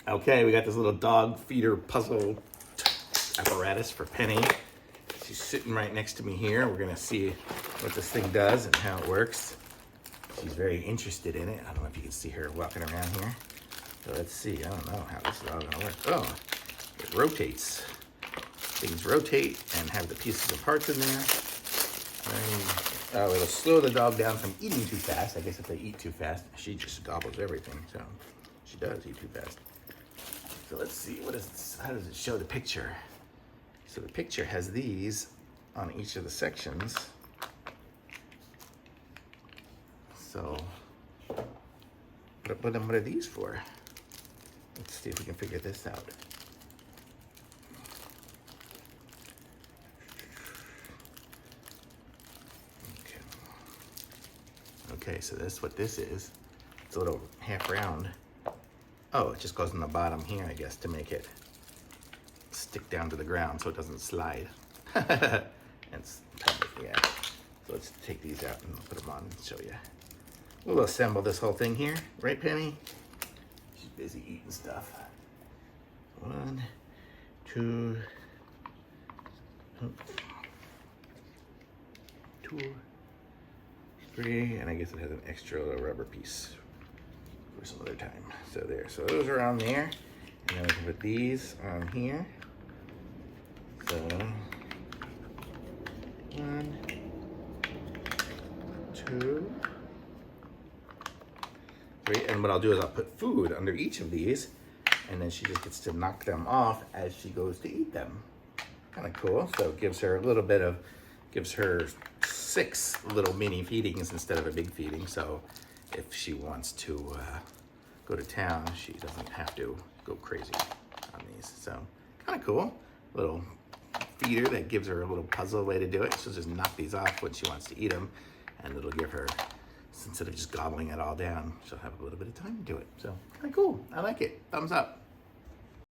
Okay, we got this little dog feeder puzzle apparatus for Penny. She's sitting right next to me here. We're gonna see what this thing does and how it works. She's very interested in it. I don't know if you can see her walking around here. So let's see, I don't know how this is all gonna work. Oh, it rotates. Things rotate and have the pieces and parts in there. And, it'll slow the dog down from eating too fast. I guess if they eat too fast, she just gobbles everything. So she does eat too fast. So let's see, how does it show the picture? So the picture has these on each of the sections. So, what are these for? Let's see if we can figure this out. Okay, so that's what this is. It's a little half round. Oh, it just goes on the bottom here, I guess, to make it stick down to the ground so it doesn't slide. Yeah. So let's take these out and put them on and show you. We'll assemble this whole thing here, right, Penny? She's busy eating stuff. 1, 2, 3, and I guess it has an extra little rubber piece for some other time. So there, so those are on there, and then we can put these on here. So 1, 2, 3, and what I'll do is I'll put food under each of these, and then she just gets to knock them off as she goes to eat them. Kind of cool. So it gives her a little bit of, gives her 6 little mini feedings instead of a big feeding. So if she wants to go to town, she doesn't have to go crazy on these. So kind of cool. Little feeder that gives her a little puzzle way to do it. She'll just knock these off when she wants to eat them, and it'll give her, instead of just gobbling it all down, she'll have a little bit of time to do it. So kind of cool. I like it. Thumbs up.